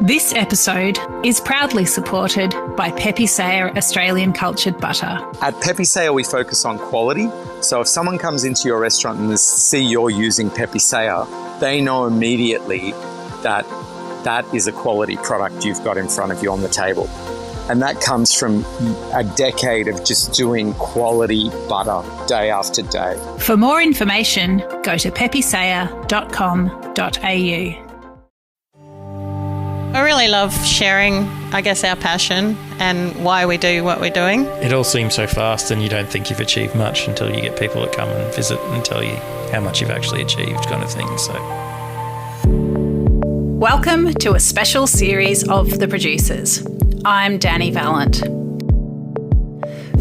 This episode is proudly supported by Pepe Sayer Australian Cultured Butter. At Pepe Sayer, we focus on quality. So if someone comes into your restaurant and they see you're using Pepe Sayer, they know immediately that that is a quality product you've got in front of you on the table. And that comes from a decade of just doing quality butter day after day. For more information, go to pepesayer.com.au. I really love sharing, I guess, our passion and why we do what we're doing. It all seems so fast and you don't think you've achieved much until you get people that come and visit and tell you how much you've actually achieved, kind of thing. So, welcome to a special series of The Producers. I'm Dani Valent.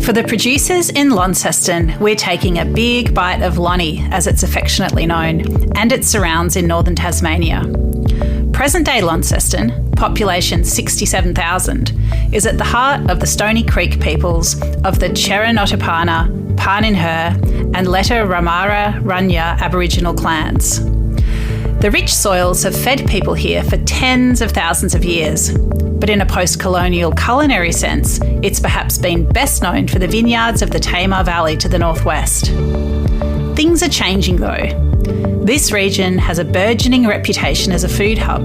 For the producers in Launceston, we're taking a big bite of Lonnie, as it's affectionately known, and its surrounds in northern Tasmania. Present-day Launceston, population 67,000, is at the heart of the Stony Creek peoples of the Cherranotapana, Paninher and Letta Ramara Runya Aboriginal clans. The rich soils have fed people here for tens of thousands of years, but in a post-colonial culinary sense, it's perhaps been best known for the vineyards of the Tamar Valley to the northwest. Things are changing though. This region has a burgeoning reputation as a food hub,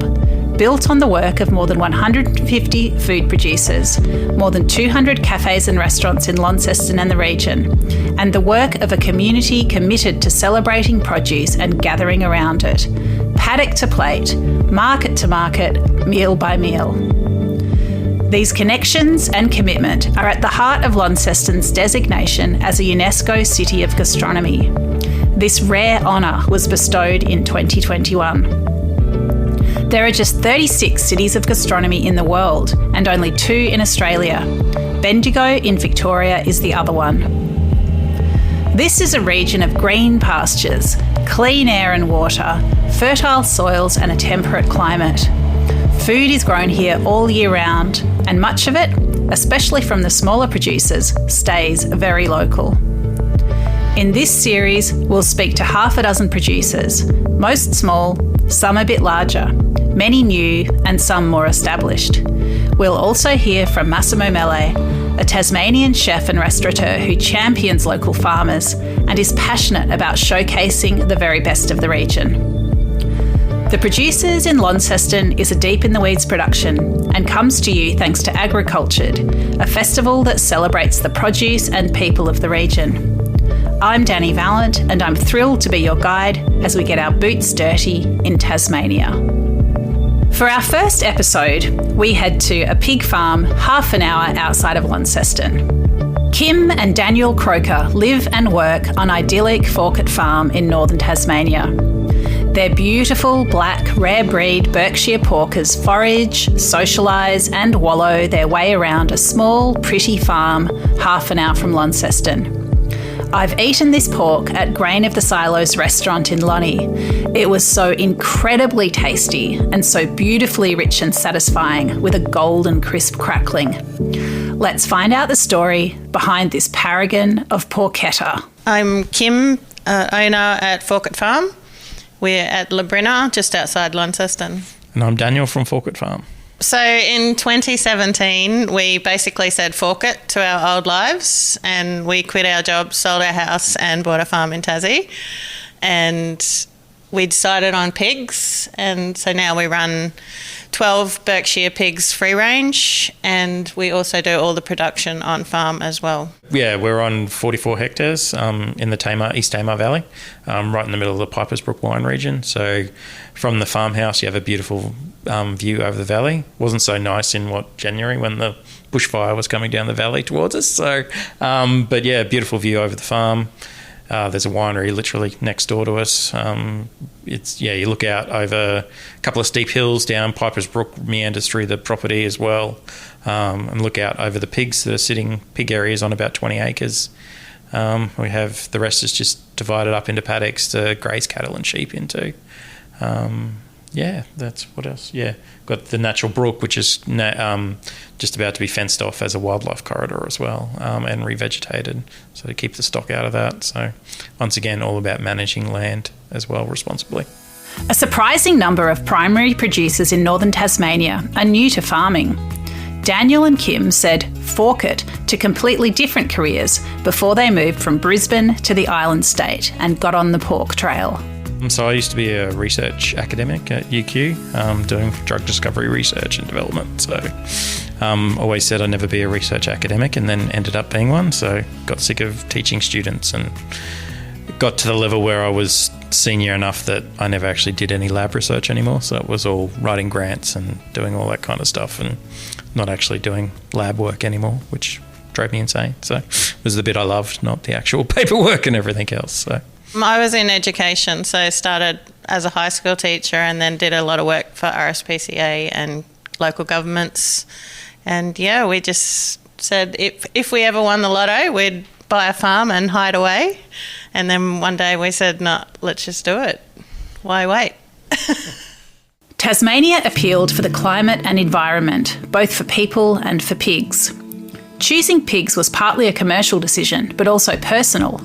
built on the work of more than 150 food producers, more than 200 cafes and restaurants in Launceston and the region, and the work of a community committed to celebrating produce and gathering around it, paddock to plate, market to market, meal by meal. These connections and commitment are at the heart of Launceston's designation as a UNESCO City of Gastronomy. This rare honour was bestowed in 2021. There are just 36 cities of gastronomy in the world and only 2 in Australia. Bendigo in Victoria is the other one. This is a region of green pastures, clean air and water, fertile soils and a temperate climate. Food is grown here all year round, and much of it, especially from the smaller producers, stays very local. In this series, we'll speak to half a dozen producers, most small, some a bit larger, many new and some more established. We'll also hear from Massimo Mele, a Tasmanian chef and restaurateur who champions local farmers and is passionate about showcasing the very best of the region. The Producers in Launceston is a Deep in the Weeds production and comes to you thanks to Agricultured, a festival that celebrates the produce and people of the region. I'm Dani Valent and I'm thrilled to be your guide as we get our boots dirty in Tasmania. For our first episode, we head to a pig farm half an hour outside of Launceston. Kim and Daniel Croker live and work on idyllic Forkett Farm in northern Tasmania. Their beautiful, black, rare breed Berkshire porkers forage, socialise and wallow their way around a small, pretty farm half an hour from Launceston. I've eaten this pork at Grain of the Silos restaurant in Lonnie. It was so incredibly tasty and so beautifully rich and satisfying with a golden crisp crackling. Let's find out the story behind this paragon of porchetta. I'm Kim, owner at Forkett Farm. We're at Labrina, just outside Launceston. and I'm Daniel from Forkett Farm. So in 2017, we basically said fork it to our old lives, and we quit our jobs, sold our house and bought a farm in Tassie. And we decided on pigs, and so now we run 12 Berkshire pigs free range, and we also do all the production on farm as well. Yeah, we're on 44 hectares in the East Tamar Valley, right in the middle of the Pipers Brook wine region. So from the farmhouse, you have a beautiful view over the valley. Wasn't so nice in January when the bushfire was coming down the valley towards us. So, but yeah, beautiful view over the farm. There's a winery literally next door to us. You look out over a couple of steep hills down Pipers Brook, meanders through the property as well, and look out over the pigs that are sitting. Pig areas on about 20 acres. We have the rest is just divided up into paddocks to graze cattle and sheep into. That's what else. Yeah, got the natural brook, which is just about to be fenced off as a wildlife corridor as well, and revegetated, so to keep the stock out of that. So once again, all about managing land as well responsibly. A surprising number of primary producers in northern Tasmania are new to farming. Daniel and Kim said fork it to completely different careers before they moved from Brisbane to the island state and got on the pork trail. So I used to be a research academic at UQ, doing drug discovery research and development. So always said I'd never be a research academic, and then ended up being one. So got sick of teaching students and got to the level where I was senior enough that I never actually did any lab research anymore. So it was all writing grants and doing all that kind of stuff, and not actually doing lab work anymore, which drove me insane. So it was the bit I loved, not the actual paperwork and everything else. So I was in education, so started as a high school teacher and then did a lot of work for RSPCA and local governments. And yeah, we just said if we ever won the lotto, we'd buy a farm and hide away. And then one day we said, no, let's just do it. Why wait? Tasmania appealed for the climate and environment, both for people and for pigs. Choosing pigs was partly a commercial decision, but also personal.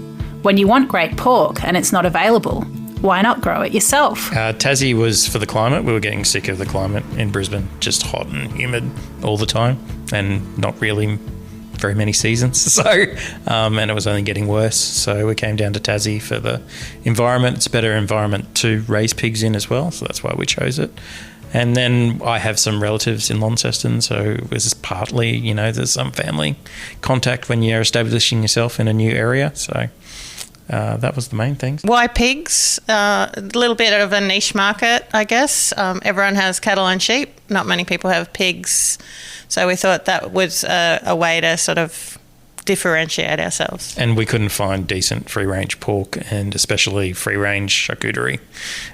When you want great pork and it's not available, why not grow it yourself? Tassie was for the climate. We were getting sick of the climate in Brisbane, just hot and humid all the time, and not really very many seasons. So, and it was only getting worse. So we came down to Tassie for the environment. It's a better environment to raise pigs in as well. So that's why we chose it. And then I have some relatives in Launceston, so it was partly, there's some family contact when you're establishing yourself in a new area. So that was the main thing. Why pigs? A little bit of a niche market, I guess. Everyone has cattle and sheep. Not many people have pigs. So we thought that was a way to sort of differentiate ourselves. And we couldn't find decent free-range pork, and especially free-range charcuterie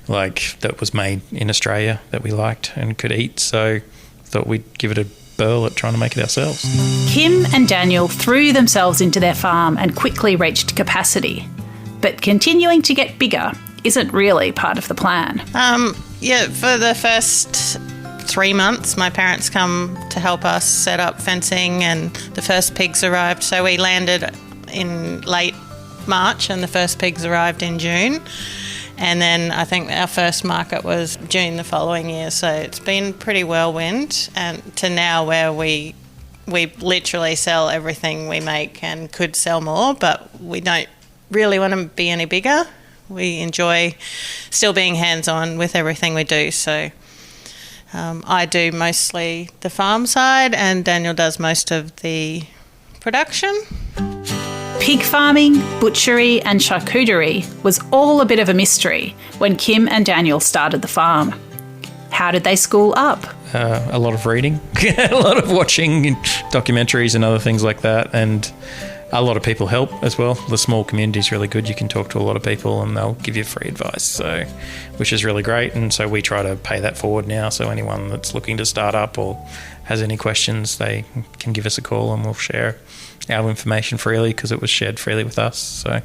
that was made in Australia that we liked and could eat. So thought we'd give it a burl at trying to make it ourselves. Kim and Daniel threw themselves into their farm and quickly reached capacity. But continuing to get bigger isn't really part of the plan. For the first 3 months, my parents come to help us set up fencing, and the first pigs arrived. So we landed in late March and the first pigs arrived in June. And then I think our first market was June the following year. So it's been pretty whirlwind, and to now where we literally sell everything we make and could sell more, but we don't really want to be any bigger. We enjoy still being hands-on with everything we do. So I do mostly the farm side and Daniel does most of the production. Pig farming, butchery and charcuterie was all a bit of a mystery when Kim and Daniel started the farm. How did they school up? A lot of reading, a lot of watching documentaries and other things like that, and a lot of people help as well. The small community is really good. You can talk to a lot of people and they'll give you free advice, which is really great. And so we try to pay that forward now. So anyone that's looking to start up or has any questions, they can give us a call and we'll share our information freely because it was shared freely with us. So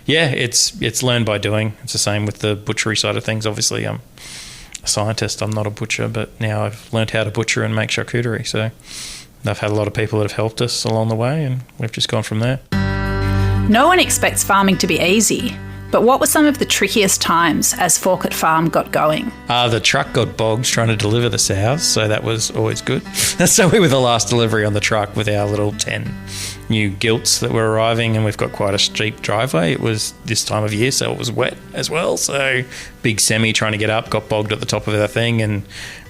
yeah, it's learned by doing. It's the same with the butchery side of things. Obviously, I'm a scientist. I'm not a butcher, but now I've learned how to butcher and make charcuterie. So I've had a lot of people that have helped us along the way and we've just gone from there. No one expects farming to be easy, but what were some of the trickiest times as Forkett Farm got going? The truck got bogged trying to deliver the sows, so that was always good. So we were the last delivery on the truck with our little 10 new gilts that were arriving, and we've got quite a steep driveway. It was this time of year, so it was wet as well. So big semi trying to get up, got bogged at the top of our thing, and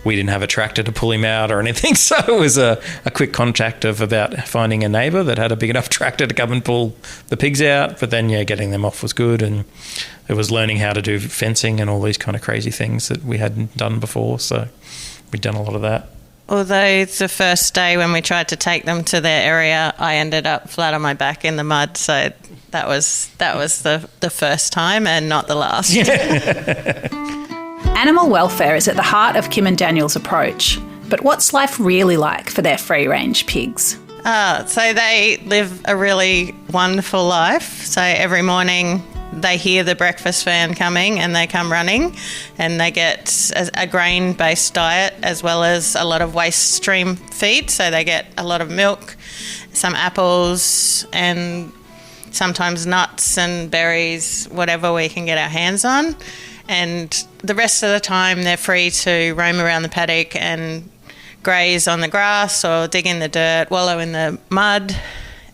we didn't have a tractor to pull him out or anything. So it was a quick contact of about finding a neighbour that had a big enough tractor to come and pull the pigs out. But then, getting them off was good. And it was learning how to do fencing and all these kind of crazy things that we hadn't done before. So we'd done a lot of that. Although the first day when we tried to take them to their area, I ended up flat on my back in the mud. So that was the first time and not the last. Animal welfare is at the heart of Kim and Daniel's approach. But what's life really like for their free-range pigs? So they live a really wonderful life. So every morning they hear the breakfast van coming and they come running, and they get a grain-based diet as well as a lot of waste stream feed. So they get a lot of milk, some apples, and sometimes nuts and berries, whatever we can get our hands on. And the rest of the time they're free to roam around the paddock and graze on the grass or dig in the dirt, wallow in the mud,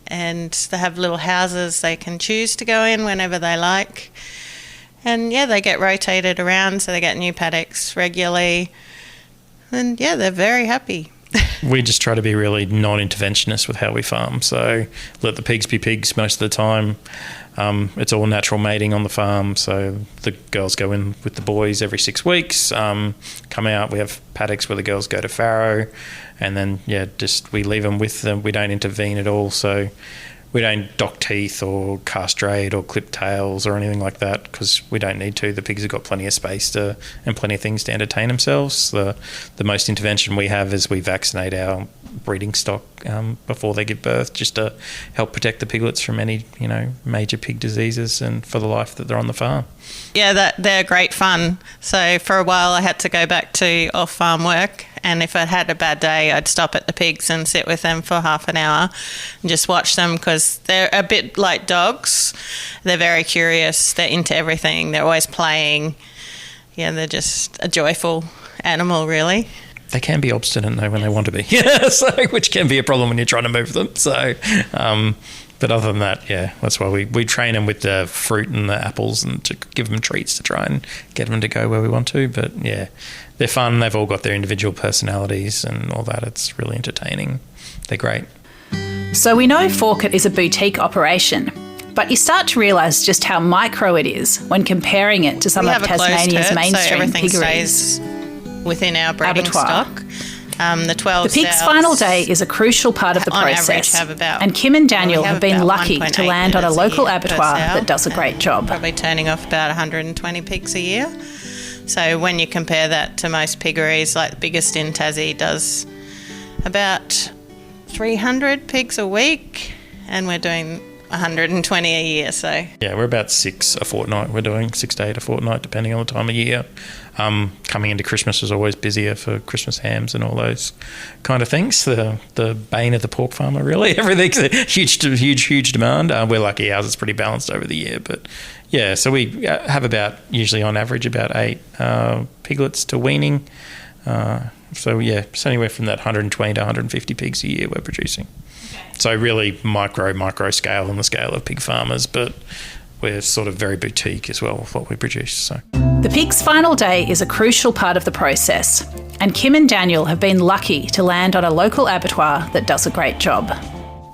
and they have little houses they can choose to go in whenever they like. And yeah, they get rotated around, so they get new paddocks regularly. And yeah, they're very happy. We just try to be really non-interventionist with how we farm. So let the pigs be pigs most of the time. It's all natural mating on the farm. So the girls go in with the boys every 6 weeks, come out. We have paddocks where the girls go to farrow, and then, we leave them with them. We don't intervene at all. So we don't dock teeth or castrate or clip tails or anything like that, because we don't need to. The pigs have got plenty of space and plenty of things to entertain themselves. The most intervention we have is we vaccinate our breeding stock before they give birth, just to help protect the piglets from any major pig diseases and for the life that they're on the farm. Yeah, they're great fun. So for a while I had to go back to off-farm work, and if I had a bad day, I'd stop at the pigs and sit with them for half an hour and just watch them, because they're a bit like dogs. They're very curious. They're into everything. They're always playing. Yeah, they're just a joyful animal, really. They can be obstinate, though, when they want to be, which can be a problem when you're trying to move them. So, but other than that, that's why we train them with the fruit and the apples and to give them treats to try and get them to go where we want to. But, they're fun. They've all got their individual personalities and all that. It's really entertaining. They're great. So we know Forkett is a boutique operation, but you start to realise just how micro it is when comparing it to some of Tasmania's mainstream so piggeries. Stays within our breeding stock. The pig's final day is a crucial part of the process, and Kim and Daniel have been lucky to land on a local abattoir that does a great job. Probably turning off about 120 pigs a year. So when you compare that to most piggeries, like the biggest in Tassie does about 300 pigs a week, and we're doing 120 a year. So we're about 6 a fortnight. We're doing 6 to 8 a fortnight, depending on the time of year. Coming into Christmas is always busier for Christmas hams and all those kind of things. The bane of the pork farmer, really. Everything's a huge demand. We're lucky ours is pretty balanced over the year, but so we have usually on average about 8 piglets to weaning. It's anywhere from that 120 to 150 pigs a year we're producing. So really micro scale on the scale of pig farmers, but we're sort of very boutique as well with what we produce. So the pig's final day is a crucial part of the process, and Kim and Daniel have been lucky to land on a local abattoir that does a great job.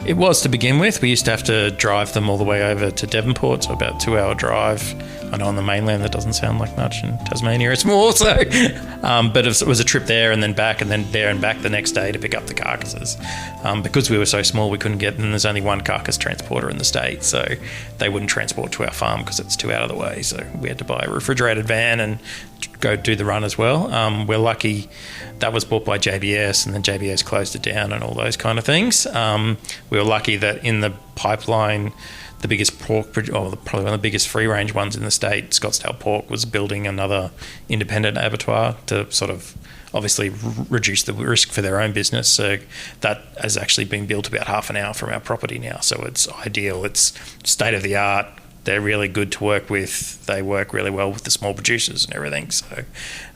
It was to begin with. We used to have to drive them all the way over to Devonport, so about a 2-hour drive. I know on the mainland that doesn't sound like much. In Tasmania it's more, so. But it was a trip there and then back, and then there and back the next day to pick up the carcasses. Because we were so small, we couldn't get them. There's only one carcass transporter in the state, so they wouldn't transport to our farm because it's too out of the way. So we had to buy a refrigerated van and go do the run as well. We're lucky that was bought by JBS, and then JBS closed it down and all those kind of things. We were lucky that in the pipeline, the biggest pork, or probably one of the biggest free-range ones in the state, Scottsdale Pork, was building another independent abattoir to sort of obviously reduce the risk for their own business. So that has actually been built about half an hour from our property now. So it's ideal. It's state-of-the-art. They're really good to work with. They work really well with the small producers and everything. So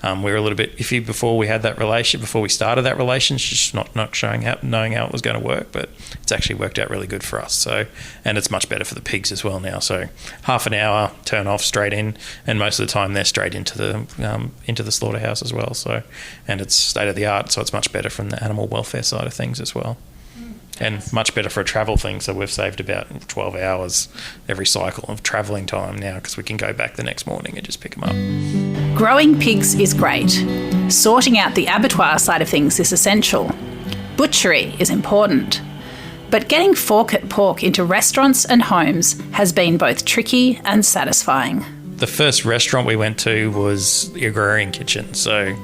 we were a little bit iffy before we had that relationship, before we started that relationship, just not knowing how it was going to work. But it's actually worked out really good for us. So, and it's much better for the pigs as well now. So half an hour, turn off, straight in, and most of the time they're straight into the slaughterhouse as well. So, and it's state of the art, so it's much better from the animal welfare side of things as well. And much better for a travel thing. So we've saved about 12 hours every cycle of travelling time now, because we can go back the next morning and just pick them up. Growing pigs is great. Sorting out the abattoir side of things is essential. Butchery is important. But getting Forkett pork into restaurants and homes has been both tricky and satisfying. The first restaurant we went to was the Agrarian Kitchen. So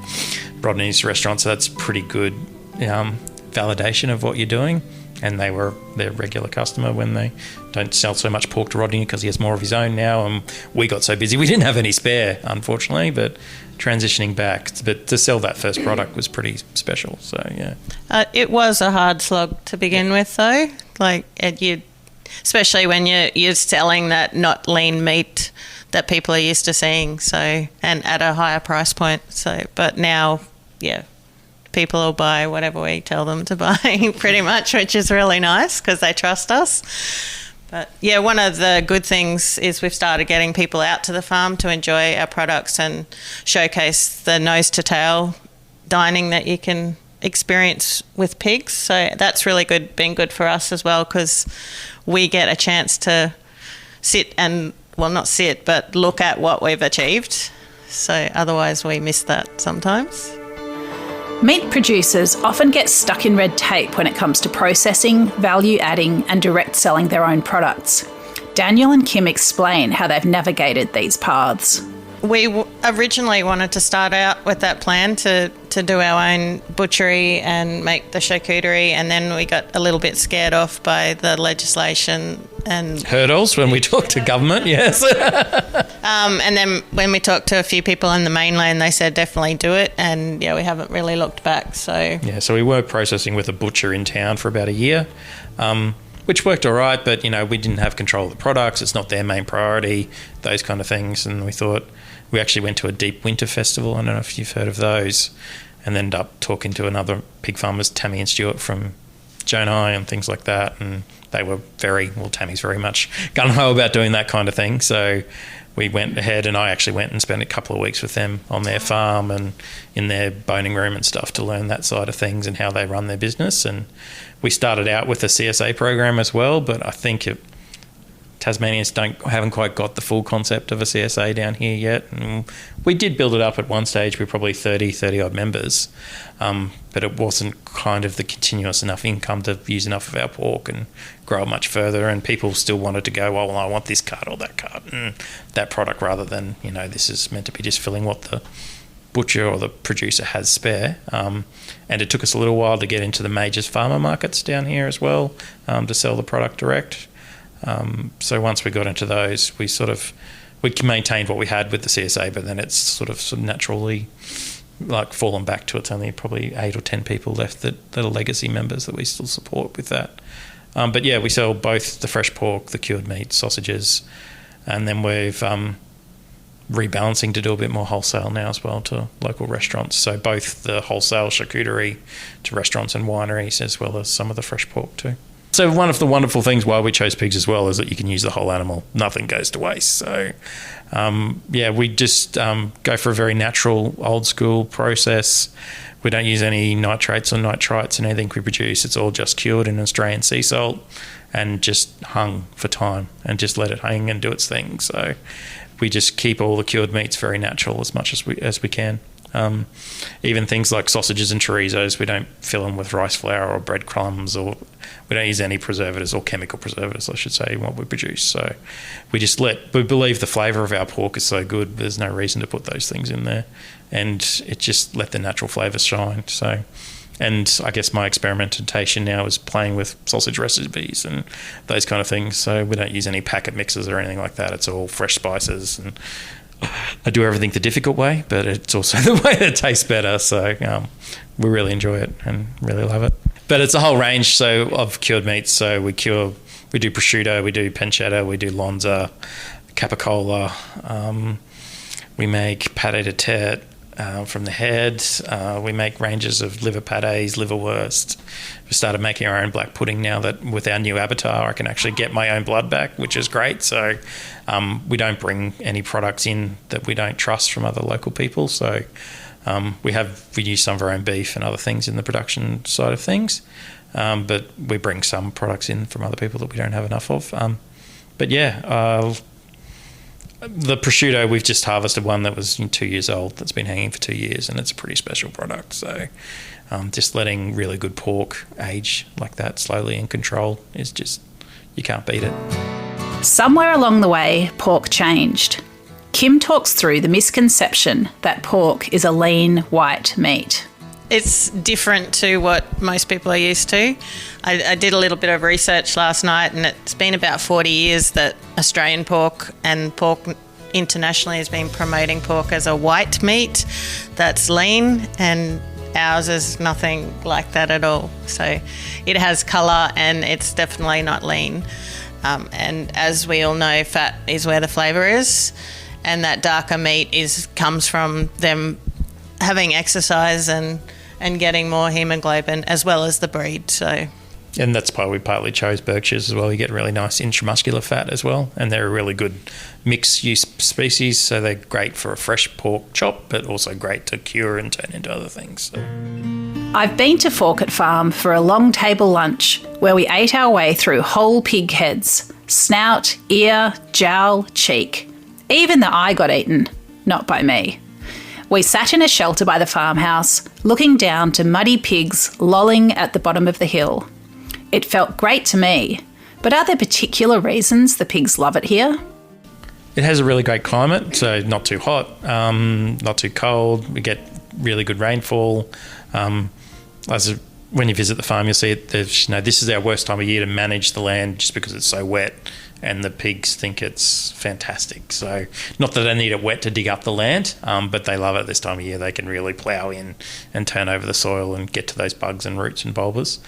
Rodney's restaurant, so that's pretty good validation of what you're doing. And they were their regular customer when they don't sell so much pork to Rodney because he has more of his own now. And we got so busy we didn't have any spare, unfortunately. But transitioning back, but to sell that first product was pretty special. So it was a hard slog to begin with, though. Like especially when you're selling that not lean meat that people are used to seeing. So, and at a higher price point. So, but now, yeah, people will buy whatever we tell them to buy pretty much, which is really nice because they trust us. But yeah, one of the good things is we've started getting people out to the farm to enjoy our products and showcase the nose to tail dining that you can experience with pigs. So that's really good, been good for us as well, because we get a chance to sit and, well, not sit, but look at what we've achieved. So otherwise we miss that sometimes. Meat producers often get stuck in red tape when it comes to processing, value adding, and direct selling their own products. Daniel and Kim explain how they've navigated these paths. We originally wanted to start out with that plan to do our own butchery and make the charcuterie, and then we got a little bit scared off by the legislation and hurdles when we talked to government, yes. And then when we talked to a few people in the mainland, they said definitely do it, and yeah, we haven't really looked back. So we were processing with a butcher in town for about a year, which worked all right, but we didn't have control of the products. It's not their main priority, those kind of things. And we thought, we actually went to a deep winter festival. I don't know if you've heard of those, and ended up talking to another pig farmers, Tammy and Stuart from Jonai and things like that. And they were Tammy's very much gung-ho about doing that kind of thing. So we went ahead, and I actually went and spent a couple of weeks with them on their farm and in their boning room and stuff to learn that side of things and how they run their business. And we started out with a CSA program as well, but I think Tasmanians haven't quite got the full concept of a CSA down here yet. And we did build it up at one stage. We're probably 30 odd members, but it wasn't kind of the continuous enough income to use enough of our pork and grow it much further. And people still wanted to go, well, I want this cut or that cut and that product, rather than, this is meant to be just filling what the butcher or the producer has spare. And it took us a little while to get into the major farmer markets down here as well, to sell the product direct. So once we got into those, we maintained what we had with the CSA, but then it's sort of naturally fallen back to, it's only probably 8 or 10 people left that are legacy members that we still support with that. But yeah, we sell both the fresh pork, the cured meat, sausages, and then we've rebalancing to do a bit more wholesale now as well to local restaurants. So both the wholesale charcuterie to restaurants and wineries, as well as some of the fresh pork too. So one of the wonderful things why we chose pigs as well is that you can use the whole animal. Nothing goes to waste. So, we just go for a very natural, old school process. We don't use any nitrates or nitrites in anything we produce. It's all just cured in Australian sea salt and just hung for time and just let it hang and do its thing. So we just keep all the cured meats very natural as much as we can. Even things like sausages and chorizos, we don't fill them with rice flour or breadcrumbs, or we don't use any preservatives or chemical preservatives, I should say, in what we produce. So we believe the flavour of our pork is so good, there's no reason to put those things in there, and it just let the natural flavours shine. So, and I guess my experimentation now is playing with sausage recipes and those kind of things. So we don't use any packet mixes or anything like that. It's all fresh spices, and I do everything the difficult way, but it's also the way that tastes better. So we really enjoy it and really love it. But it's a whole range of cured meats. So we do prosciutto, we do pancetta, we do lonza, capicola. We make pâté de tête from the head. We make ranges of liver pâtés, liverwurst. We started making our own black pudding now that with our new avatar, I can actually get my own blood back, which is great. So we don't bring any products in that we don't trust from other local people. So we use some of our own beef and other things in the production side of things. But we bring some products in from other people that we don't have enough of. The prosciutto, we've just harvested one that was 2 years old that's been hanging for 2 years, and it's a pretty special product. So just letting really good pork age like that slowly and controlled is just, you can't beat it. Somewhere along the way, pork changed. Kim talks through the misconception that pork is a lean, white meat. It's different to what most people are used to. I did a little bit of research last night, and it's been about 40 years that Australian pork and pork internationally has been promoting pork as a white meat that's lean, and ours is nothing like that at all. So it has colour and it's definitely not lean. And as we all know, fat is where the flavour is. and that darker meat comes from them having exercise and getting more hemoglobin, as well as the breed. So, and that's why we partly chose Berkshires as well. You get really nice intramuscular fat as well, and they're a really good mixed-use species, so they're great for a fresh pork chop, but also great to cure and turn into other things. So. I've been to Forkett Farm for a long table lunch where we ate our way through whole pig heads, snout, ear, jowl, cheek. Even the eye got eaten, not by me. We sat in a shelter by the farmhouse, looking down to muddy pigs lolling at the bottom of the hill. It felt great to me, but are there particular reasons the pigs love it here? It has a really great climate, so not too hot, not too cold. We get really good rainfall. When you visit the farm, you'll see it. This is our worst time of year to manage the land just because it's so wet, and the pigs think it's fantastic. So, not that they need it wet to dig up the land, but they love it this time of year. They can really plough in and turn over the soil and get to those bugs and roots and bulbas.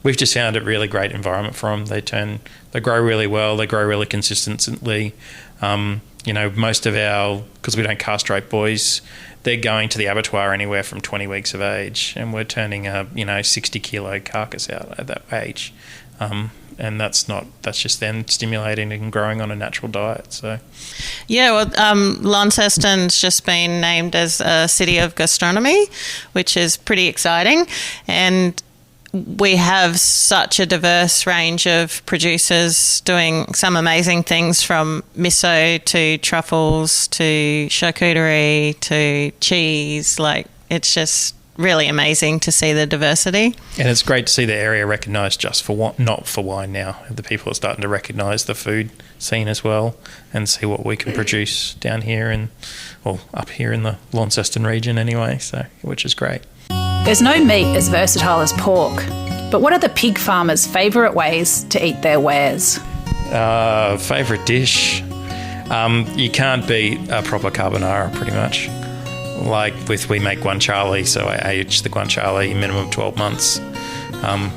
We've just found it really great environment for them. They grow really well. They grow really consistently. Most of because we don't castrate boys, they're going to the abattoir anywhere from 20 weeks of age, and we're turning a 60 kilo carcass out at that age. And that's just them stimulating and growing on a natural diet. So, yeah, well, Launceston's just been named as a city of gastronomy, which is pretty exciting, and we have such a diverse range of producers doing some amazing things, from miso to truffles to charcuterie to cheese. Like, it's just really amazing to see the diversity. And it's great to see the area recognised just for not for wine now. The people are starting to recognise the food scene as well and see what we can produce down here up here in the Launceston region anyway, which is great. There's no meat as versatile as pork, but what are the pig farmers' favourite ways to eat their wares? Favourite dish? You can't beat a proper carbonara, pretty much. We make guanciale, so I age the guanciale minimum 12 months.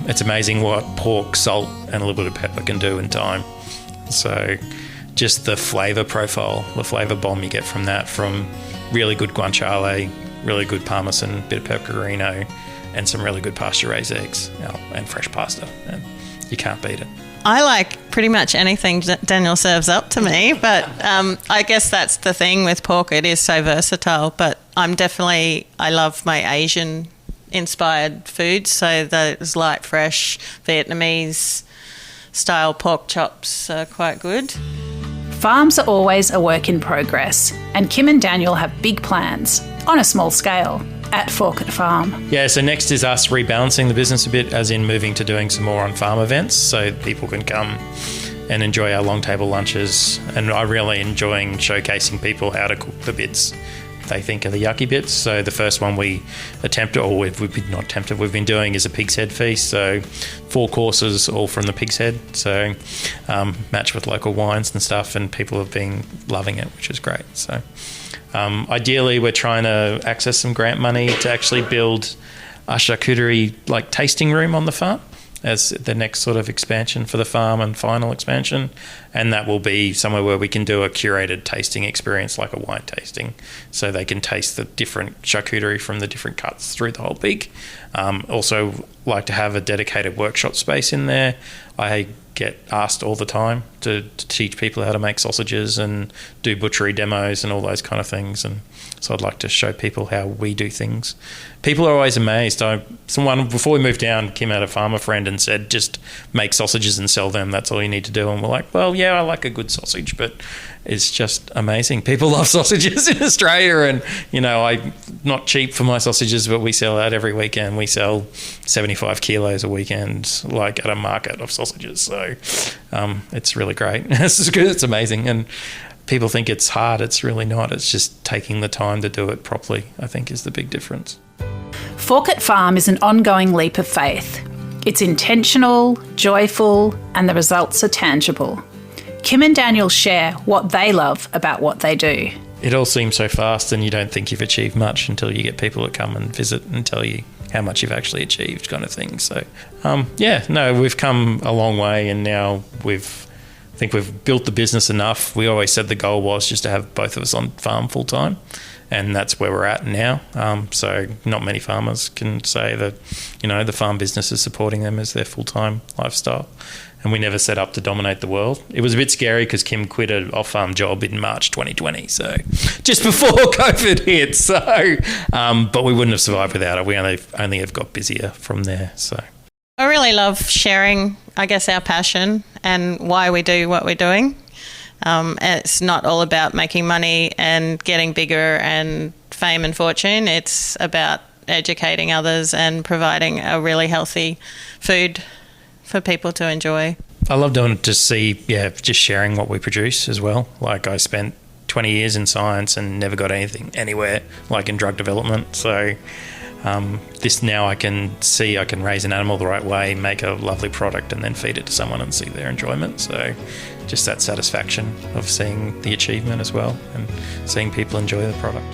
It's amazing what pork, salt, and a little bit of pepper can do in time. So just the flavour profile, the flavour bomb you get from that, from really good guanciale, really good parmesan, bit of pecorino, and some really good pasture-raised eggs, and fresh pasta. And you can't beat it. I like pretty much anything Daniel serves up to me, but I guess that's the thing with pork. It is so versatile, but I love my Asian-inspired foods, so those light, fresh Vietnamese-style pork chops are quite good. Farms are always a work in progress, and Kim and Daniel have big plans, on a small scale, at Forkett Farm. Yeah, so next is us rebalancing the business a bit, as in moving to doing some more on-farm events so people can come and enjoy our long table lunches. And I'm really enjoying showcasing people how to cook the bits they think are the yucky bits. So the first one we've been doing is a pig's head feast. So 4 courses, all from the pig's head. So matched with local wines and stuff, and people have been loving it, which is great. So ideally, we're trying to access some grant money to actually build a charcuterie tasting room on the farm as the next sort of expansion for the farm and final expansion. And that will be somewhere where we can do a curated tasting experience, like a wine tasting, so they can taste the different charcuterie from the different cuts through the whole pig. Also like to have a dedicated workshop space in there. I get asked all the time to teach people how to make sausages and do butchery demos and all those kind of things, and so I'd like to show people how we do things. People are always amazed. Before we moved down, Kim had a farmer friend and said, just make sausages and sell them, that's all you need to do. And we're like, well, yeah, I like a good sausage, but it's just amazing. People love sausages in Australia, and I'm not cheap for my sausages, but we sell out every weekend. We sell 75 kilos a weekend, at a market of sausages. So it's really great. It's good. It's amazing. And people think it's hard. It's really not. It's just taking the time to do it properly, I think, is the big difference. Forkett Farm is an ongoing leap of faith. It's intentional, joyful, and the results are tangible. Kim and Daniel share what they love about what they do. It all seems so fast, and you don't think you've achieved much until you get people that come and visit and tell you how much you've actually achieved, kind of thing. So, we've come a long way, and now we've think we've built the business enough. We always said the goal was just to have both of us on farm full time, and that's where we're at now. So not many farmers can say that, the farm business is supporting them as their full-time lifestyle. And we never set up to dominate the world. It was a bit scary because Kim quit an off-farm job in March 2020, so just before COVID hit. So, but we wouldn't have survived without it. We only have got busier from there. So I really love sharing, I guess, our passion and why we do what we're doing. It's not all about making money and getting bigger and fame and fortune. It's about educating others and providing a really healthy food for people to enjoy. I love doing it to see, just sharing what we produce as well. Like, I spent 20 years in science and never got anything anywhere, like in drug development. So this now I can raise an animal the right way, make a lovely product, and then feed it to someone and see their enjoyment. So just that satisfaction of seeing the achievement as well and seeing people enjoy the product.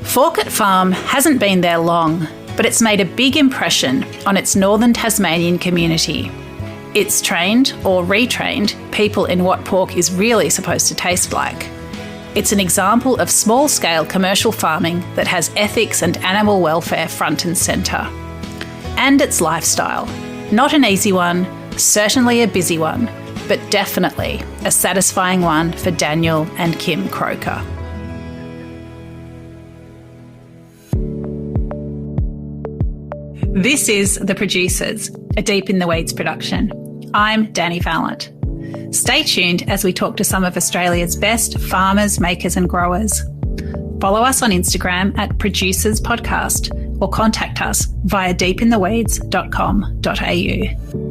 Forkett Farm hasn't been there long, but it's made a big impression on its northern Tasmanian community. It's trained or retrained people in what pork is really supposed to taste like. It's an example of small-scale commercial farming that has ethics and animal welfare front and centre. And its lifestyle. Not an easy one, certainly a busy one, but definitely a satisfying one for Daniel and Kim Croker. This is The Producers, a Deep in the Weeds production. I'm Dani Valent. Stay tuned as we talk to some of Australia's best farmers, makers and growers. Follow us on Instagram at Producers Podcast or contact us via deepintheweeds.com.au.